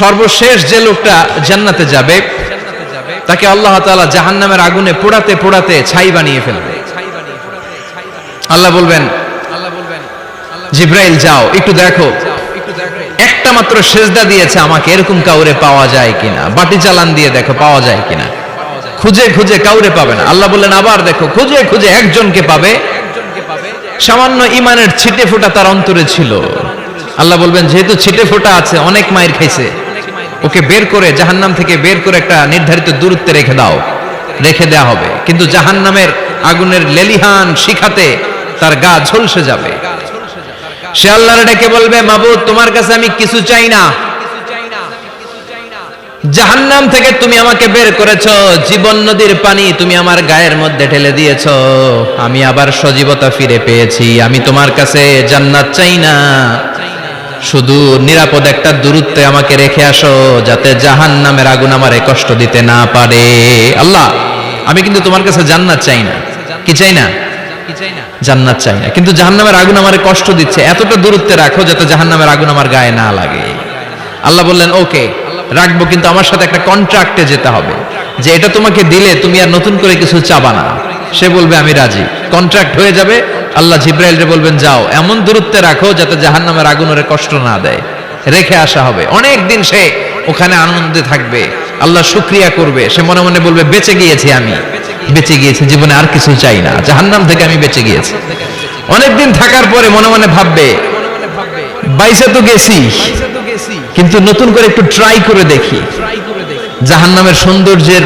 সর্বশেষ যে লোকটা জান্নাতে যাবে তাকে আল্লাহ তাআলা জাহান্নামের আগুনে পোড়াতে পোড়াতে ছাই বানিয়ে ফেলবে। আল্লাহ বলবেন, জিব্রাইল যাও একটু দেখো, একটা মাত্র সেজদা দিয়েছে আমাকে, এরকম কাউরে পাওয়া যায় কিনা, বাটি চালান দিয়ে দেখো পাওয়া যায় কিনা। খুঁজে খুঁজে কাউরে পাবে না। আল্লাহ বললেন আবার দেখো, খুঁজে খুঁজে একজনকে পাবে, সামান্য ইমানের ছিটে ফোঁটা তার অন্তরে ছিল। আল্লাহ বলবেন যেহেতু ছিটে ফোঁটা আছে, অনেক মায়ের খাইছে, ওকে বের করে জাহান্নাম থেকে বের করে একটা নির্ধারিত দূরত্বে রেখে দাও, রেখে দেয়া হবে। কিন্তু জাহান্নামের আগুনের লেলিহান শিখাতে তার গা ঝলসে যাবে। সে আল্লাহর ডেকে বলবে, মাবুদ তোমার কাছে আমি কিছু চাই না, জাহান্নাম থেকে তুমি আমাকে বের করেছো, জীবন নদীর পানি তুমি আমার গায়ের মধ্যে ঢেলে দিয়েছো, আমি আবার সজীবতা ফিরে পেয়েছি, আমি তোমার কাছে জান্নাত চাই না, শুধু নিরাপদ একটা দূরত্বে আমাকে রেখে আসো, যাতে জাহান্নামের আগুন আমারে কষ্ট দিতে না পারে। আল্লাহ আমি কিন্তু তোমার কাছে জান্নাত চাই না, কি চাই না, জান্নাত চাই না, কিন্তু জাহান্নামের আগুন আমারে কষ্ট দিচ্ছে, এতটা দূরত্বে রাখো যাতে জাহান্নামের আগুন আমার গায়ে না লাগে। আল্লাহ বললেন ওকে রাখবো, কিন্তু আমার সাথে একটা কন্ট্রাক্টে যেতে হবে, যে এটা তোমাকে দিলে তুমি আর নতুন করে কিছু চাবা না। সে বলবে আমি রাজি, কন্ট্রাক্ট হয়ে যাবে। আল্লাহ জিব্রাইলকে বলবেন যাও এমন দূরত্বে রাখো যাতে জাহান্নামের আগুন ওরে কষ্ট না দেয়, রেখে আসা হবে। অনেক দিন সে ওখানে আনন্দে থাকবে, আল্লাহ শুকরিয়া করবে, সে মনে মনে বলবে বেঁচে গিয়েছি, আমি বেঁচে গিয়েছি, জীবনে আর কিছু চাই না, জাহান্নাম থেকে আমি বেঁচে গিয়েছি। অনেকদিন থাকার পরে মনে মনে ভাববে বাইসে তো গেছি, কিন্তু নতুন করে একটু ট্রাই করে দেখি, জাহান্নামের সৌন্দর্যের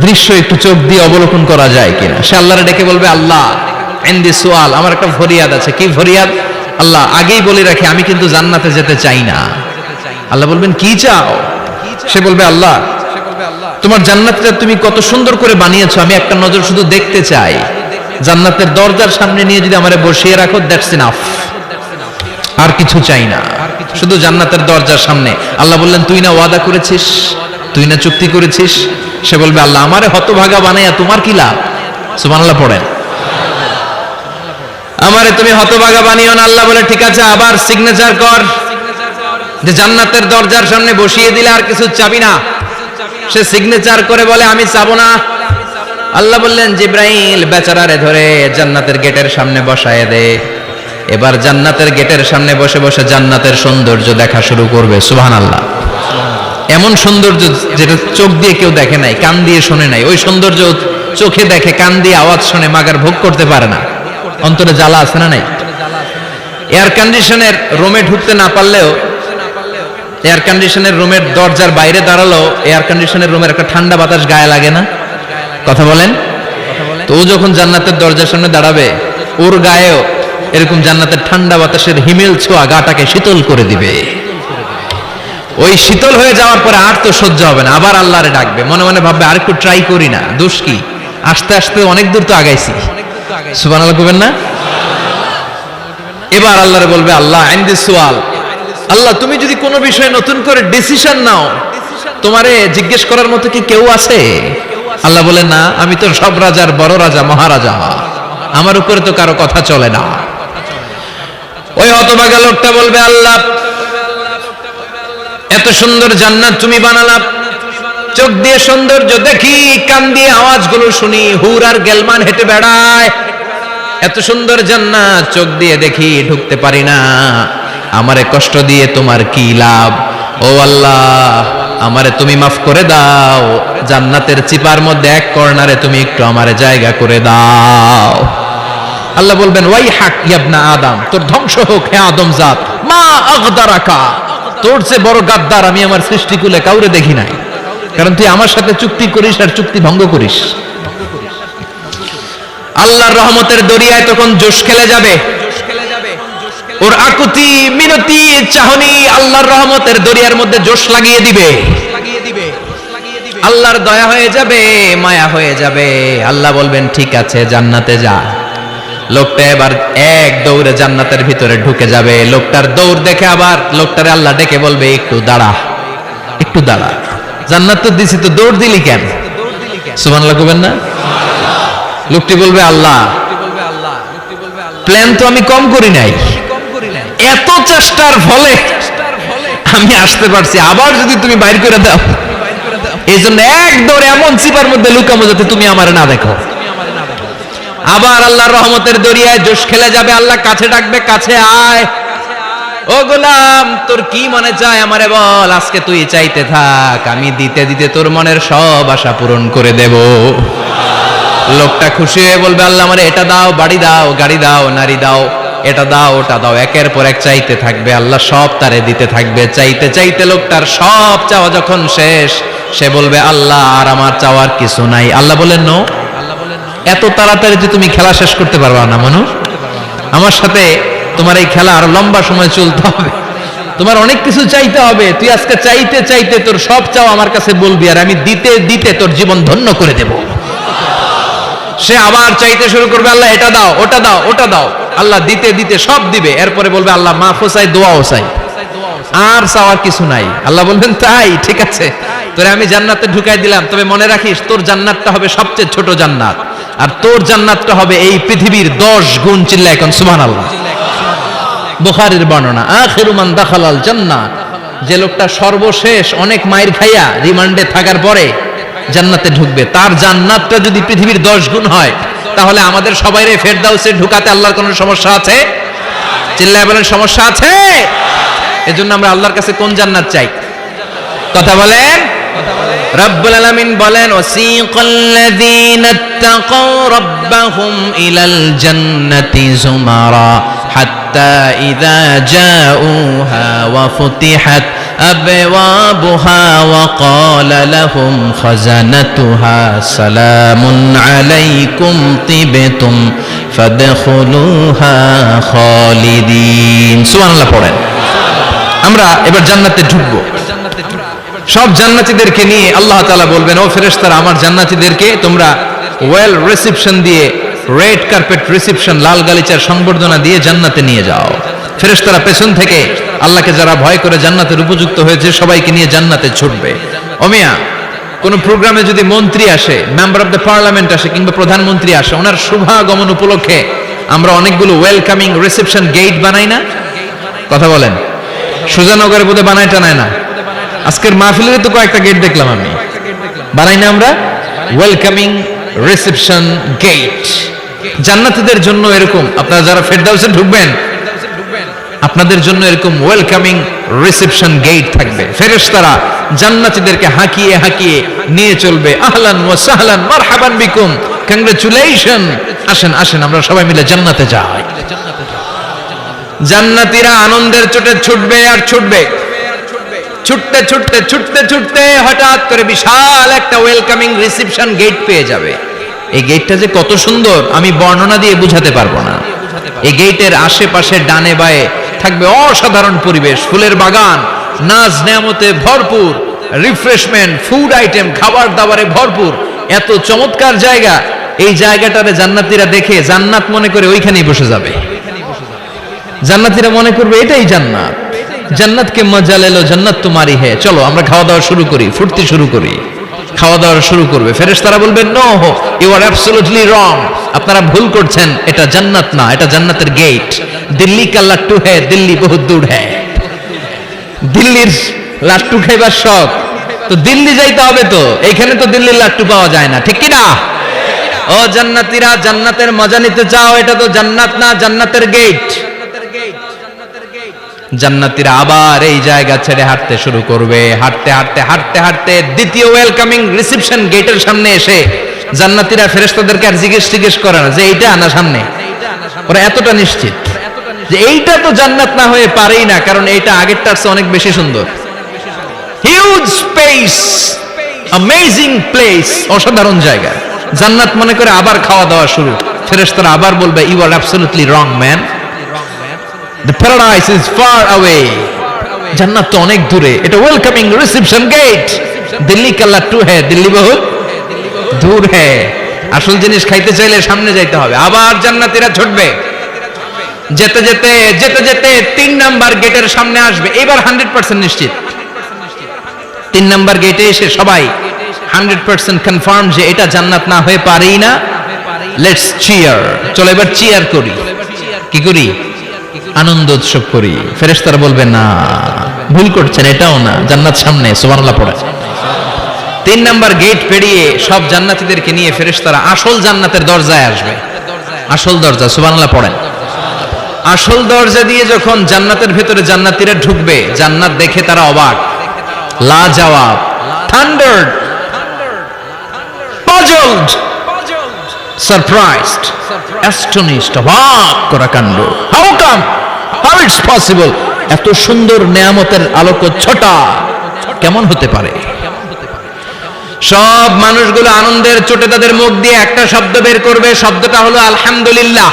দৃশ্য একটু চোখ দিয়ে অবলোকন করা যায় কিনা। সে আল্লাহরে ডেকে বলবে আল্লাহ ইনদি সুআল, আমার একটা ফরিয়াদ আছে। কি ফরিয়াদ? আল্লাহ আগেই বলে রাখি আমি কিন্তু জান্নাতে যেতে চাই না। আল্লাহ বলবেন কি চাও? সে বলবে আল্লাহ তোমার জান্নাতটা তুমি কত সুন্দর করে বানিয়েছো, আমি একটা নজর শুধু দেখতে চাই, জান্নাতের দরজার সামনে নিয়ে যদি আমারে বসিয়ে রাখো, দ্যাটস ইনাফ, আর কিছু চাই না, শুধু জান্নাতের দরজার সামনে। আল্লাহ বললেন তুই না ওয়াদা করেছিস, তুই না চুক্তি করেছিস। সে বলবে আল্লাহ আমারে হতভাগা বানাইয়া তোমার কি লাভ? সুবহানাল্লাহ পড়েন, আমারে তুমি হতভাগা বানিও না। আল্লাহ বলে ঠিক আছে, আবার সিগনেচার কর যে জান্নাতের দরজার সামনে বসিয়ে দিলে আর কিছু চাবি না। সে সিগনেচার করে বলে আমি চাবো না। আল্লাহ বললেন জিব্রাইল বেচারারে ধরে জান্নাতের গেটের সামনে বসায় দে, এবার জান্নাতের গেটের সামনে বসে বসে জান্নাতের সৌন্দর্য দেখা শুরু করবে। সুবহানাল্লাহ, এমন সৌন্দর্য যেটা চোখ দিয়ে কেউ দেখে নাই, কান দিয়ে শোনে নাই, ওই সৌন্দর্য চোখে দেখে, কান দিয়ে আওয়াজ শুনে মাগার ভোগ করতে পারে না। অন্তরে জ্বালা আছে না নাই? এয়ার কন্ডিশনের রুমে ঢুকতে না পারলেও, এয়ার কন্ডিশনের রুমের দরজার বাইরে দাঁড়ালো, এয়ার কন্ডিশনের রুমের একটা ঠান্ডা বাতাস গায়ে লাগে না? কথা বলেন। তো ও যখন জান্নাতের দরজার সামনে দাঁড়াবে, ওর গায়েও এরকম জান্নাতের ঠান্ডা বাতাসের হিমেল ছোঁয়া গাটাকে শীতল করে দিবে। ওই শীতল হয়ে যাওয়ার পরে আর তো সহ্য হবে না, আবার আল্লাহরে ডাকবে, মনে মনে ভাববে আর একটু ট্রাই করি না, দোষ কি, আস্তে আস্তে অনেক দূর তো আগাইছি। সুবহানাল্লাহ কইবেন না? এবার আল্লাহরে বলবে আল্লাহ ইনদি সুআল, আল্লাহ তুমি যদি কোনো বিষয়ে নতুন করে ডিসিশন নাও, তোমারে জিজ্ঞেস করার মতো কি কেউ আছে? আল্লাহ বলে না, আমি তো সব রাজার বড় রাজা, মহারাজা, আমার উপরে তো কারো কথা চলে না। ওই হতভাগা লোকটা বলবে আল্লাহ এত সুন্দর জান্নাত তুমি বানালা, চোখ দিয়ে সৌন্দর্য দেখি, কান দিয়ে আওয়াজগুলো শুনি, হুর আর গেলমান হেঁটে বেড়ায়, এত সুন্দর জান্নাত চোখ দিয়ে দেখি, ঢুকতে পারি না, আমারে কষ্ট দিয়ে তোমার কি লাভ? ও আল্লাহ আমারে তুমি মাফ করে দাও, জান্নাতের চিপার মধ্যে এক কর্নারে তুমি একটু আমারে জায়গা করে দাও। আল্লাহ বলবেন ওয়াই হাক ইবনা আদম, তোর ধ্বংস হোক হে আদম জাত, মা আগদারাকা, তোর চেয়ে বড় গাদ্দার আমি আমার সৃষ্টিকুলে কাউরে দেখি নাই, কারণ তুই আমার সাথে চুক্তি করিস আর চুক্তি ভঙ্গ করিস। আল্লাহর রহমতের দরিয়ায় তখন জোশ খেলে যাবে, ওর আকুতি মিনতি চাহনি আল্লাহর রহমতের দরিয়ার মধ্যে জোশ লাগিয়ে দিবে। আল্লাহর দয়া হয়ে যাবে, মায়া হয়ে যাবে। আল্লাহ বলবেন ঠিক আছে জান্নাতে যা। লোকটা এবার এক দৌড়ে জান্নাতের ভিতরে ঢুকে যাবে। লোকটার দৌড় দেখে আবার লোকটারে আল্লাহ ডেকে বলবে একটু দাঁড়া, একটু দাঁড়া, জান্নাত তো দিছি, তো দৌড় দিলি কেন? সুবহানাল্লাহ কইবেন না? লোকটি বলবে আল্লাহ প্ল্যান তো আমি কম করি নাই, এত চেষ্টার ফলে আমি আসতে পারছি, আবার যদি তুমি বাইর করে দাও, এই জন্য এক দৌড়ে এমন চিপার মধ্যে লুকাবো যাতে তুমি আমার না দেখো। আবার আল্লাহর রহমতের দরিয়ায় জোশ খেলে যাবে, আল্লাহ কাছে ডাকবে, কাছে আয়, ও গোলাম তোর কি মনে চায় আমারে বল, আজকে তুই চাইতে থাক, আমি দিতে দিতে তোর মনের সব আশা পূরণ করে দেব। লোকটা খুশি হয়ে বলবে, আল্লাহ আমারে এটা দাও, বাড়ি দাও, গাড়ি দাও, নারী দাও, এটা দাও, ওটা দাও, একের পর এক চাইতে থাকবে, আল্লাহ সব তারে দিতে থাকবে। চাইতে চাইতে লোকটার সব চাওয়া যখন শেষ, সে বলবে আল্লাহ আর আমার চাওয়ার কিছু নাই। আল্লাহ বলেন নো, এত তাড়াতাড়ি যে তুমি খেলা শেষ করতে পারবা না মানু, আমার সাথে তোমার এই খেলা আরো লম্বা সময় চলতে হবে, তোমার অনেক কিছু চাইতে হবে। তুই আজকে চাইতে চাইতে তোর সব চাও আমার কাছে বলবি, আর আমি দিতে দিতে তোর জীবন ধন্য করে দেব। সে আবার চাইতে শুরু করবে, আল্লাহ এটা দাও, ওটা দাও, ওটা দাও, আল্লাহ দিতে দিতে সব দিবে। এরপরে বলবে আল্লাহ মাফও চাই, দোয়াও চাই, আর চাওয়ার কিছু নাই। আল্লাহ বলবেন তাই ঠিক আছে, তোরে আমি জান্নাতে ঢুকাই দিলাম, তবে মনে রাখিস তোর জান্নাতটা হবে সবচেয়ে ছোট জান্নাত, আর তোর জান্নাতটা হবে এই পৃথিবীর 10 গুণ। চিল্লা এখন সুবহানাল্লাহ। বুখারীর বর্ণনা, আখিরু মান দাখালাল জান্নাত, যে লোকটা সর্বশেষ অনেক মাইর খাইয়া রিমান্ডে থাকার পরে জান্নাতে ঢুকবে, তার জান্নাতটা যদি পৃথিবীর 10 গুণ হয়, তাহলে আমাদের সবাইরে ফেরদাউসে ঢুকাতে আল্লাহর কোনো সমস্যা আছে? চিল্লায় বলেন সমস্যা আছে? এজন্য আমরা আল্লাহর কাছে কোন জান্নাত চাই? কথা বলেন। রব্বুল আলামিন বলেন, ওয়াসিকাল্লাযীনা ইত্তাকাউ রাব্বাহুম ইলাল জান্নাতি যুমারা হাত্তা ইযা জাউহা ওয়া ফুতিহাত আবওয়াবুহা ওয়া ক্বালা লাহুম খাজানাতুহা সালামুন আলাইকুম তিবতুম ফাদখুলুহা খালিদিন। সুবহানাল্লাহ পড়েন। আমরা এবার জান্নাতে ঢুকবো। সব জান্নাতীদেরকে নিয়ে আল্লাহ তাআলা বলবেন, ও ফেরেশতারা আমার জান্নাতীদেরকে তোমরা ওয়েল রিসেপশন দিয়ে, রেড কার্পেট রিসেপশন, লাল গালিচার সংবর্ধনা দিয়ে জান্নাতে নিয়ে যাও। ফেরেশতারা পেছন থেকে আল্লাহকে যারা ভয় করে জান্নাতের উপযুক্ত হয়েছে সবাইকে নিয়ে জান্নাতে ছুটবে। ও মিয়া, কোন প্রোগ্রামে যদি মন্ত্রী আসে, মেম্বার অফ দ্য পার্লামেন্ট আসে, কিংবা প্রধানমন্ত্রী আসে, ওনার শুভাগমন উপলক্ষে আমরা অনেকগুলো ওয়েলকামিং রিসেপশন গেট বানাই না? কথা বলেন। সুজানগরে বোধহয় বানায় টানায় না? আজকের মাহফিলের তো কয়েকটা গেট দেখলাম আমি, বানাই না আমরা? ওয়েলকামিং রিসেপশন গেট জান্নাতীদের জন্য এরকম। আপনারা যারা ফেরদাউসে ঢুকবেন, আপনাদের জন্য এরকম ওয়েলকামিং রিসেপশন গেট থাকবে। ফেরেশতারা জান্নাতীদেরকে হাঁকিয়ে হাঁকিয়ে নিয়ে চলবে, আহলান ওয়া সাহলান মারহাবান বিকুম, কংগ্রাচুলেশন, আসেন আসেন আমরা সবাই মিলে জান্নাতে যাই। জান্নাতীরা আনন্দের চোটে ছুটবে আর ছুটবে, ছুটতে ছুটতে ছুটতে ছুটতে হঠাৎ করে বিশাল একটা ওয়েলকামিং রিসেপশন গেট পেয়ে যাবে। এই গেটটা যে কত সুন্দর আমি বর্ণনা দিয়ে বুঝাতে পারবো না। এই গেটের আশেপাশে ডানে বায়ে থাকবে অসাধারণ পরিবেশ, ফুলের বাগান, নাজ নেয়ামতে ভরপুর, রিফ্রেশমেন্ট, ফুড আইটেম, খাবার দাবারে ভরপুর, এত চমৎকার জায়গা। এই জায়গাটারে জান্নাতীরা দেখে জান্নাত মনে করে ওইখানেই বসে যাবে। জান্নাতীরা মনে করবে এটাই জান্নাত, জান্নাতকে মজা লেলো, জান্নাত তোমারই হে, চলো আমরা খাওয়া দাওয়া শুরু করি, ফুর্তি শুরু করি। খাওয়া দাওয়া শুরু করবে। ফেরেশতারা বলবেন, no, you are absolutely wrong, আপনারা ভুল করছেন, এটা জান্নাত না, এটা জান্নাতের গেট। দিল্লি কা লাট্টু হ্যায়, দিল্লি বহুত দূর হ্যায়। দিল্লির লাট্টু খাইবার শখ, তো দিল্লি যাইতে হবে, তো এইখানে তো দিল্লির লাট্টু পাওয়া যায় না, ঠিক কি না? ও জান্নাতীরা, জান্নাতের মজা নিতে চাও? এটা তো জান্নাত না, জান্নাতের গেট। জান্নাতীরা আবার এই জায়গা ছেড়ে হাঁটতে শুরু করবে। হাঁটতে হাঁটতে হাঁটতে হাঁটতে দ্বিতীয় ওয়েলকামিং রিসেপশন গেটের সামনে এসে জান্নাতীরা ফেরেশতাদেরকে আর জিজ্ঞেস করে না যে এইটা না সামনে, ওরা এতটা নিশ্চিত যে এইটা তো জান্নাত না হয়ে পারেই না, কারণ এইটা আগেরটার চেয়ে অনেক বেশি সুন্দর। হিউজ স্পেস, অ্যামেজিং প্লেস, অসাধারণ জায়গা। জান্নাত মনে করে আবার খাওয়া দাওয়া শুরু। ফেরেশতারা আবার বলবে, you are absolutely wrong man, the paradise is far away, জান্নাত তো অনেক দূরে, এটা ওয়েলকামিং রিসেপশন গেট। দিল্লি কা লাট্টু হ্যায়, দিল্লি বহুত দূর হ্যায়। আসল জিনিস খাইতে চাইলে সামনে যাইতে হবে। আবার জান্নাতীরা ছুটবে, যেতে যেতে যেতে যেতে 3 নাম্বার গেটের সামনে আসবে। এবার 100% নিশ্চিত। 3 নাম্বার গেটে এসে সবাই 100% কনফার্ম যে এটা জান্নাত না হয়ে পারেই না। লেটস চিয়ার, চলো এবার চিয়ার করি। কি করি? আনন্দ উৎসব করি। ফেরেশতারা বলবে না, ভুল করছেন, এটাও না, জান্নাত সামনে, সুবহানাল্লাহ পড়ে। 3 নাম্বার গেট পেরিয়ে সব জান্নাতীদেরকে নিয়ে ফেরেশতারা আসল জান্নাতের দরজায় আসবে। আসল দরজা, সুবহানাল্লাহ পড়েন। আসল দরজা দিয়ে যখন জান্নাতের ভেতরে জান্নাতীরা ঢুকবে, জান্নাত দেখে তারা অবাক, লাজবাব, থান্ডার্ড, পাজলড, সারপ্রাইজড, অ্যাস্টনিশড, অবাক করা কাণ্ড। How come, how it's possible, এত সুন্দর নেয়ামতের আলোকচ্ছটা কেমন হতে পারে? সব মানুষগুলো আনন্দের চোটে তাদের মুখ দিয়ে একটা শব্দ বের করবে, শব্দটা হলো আলহামদুলিল্লাহ।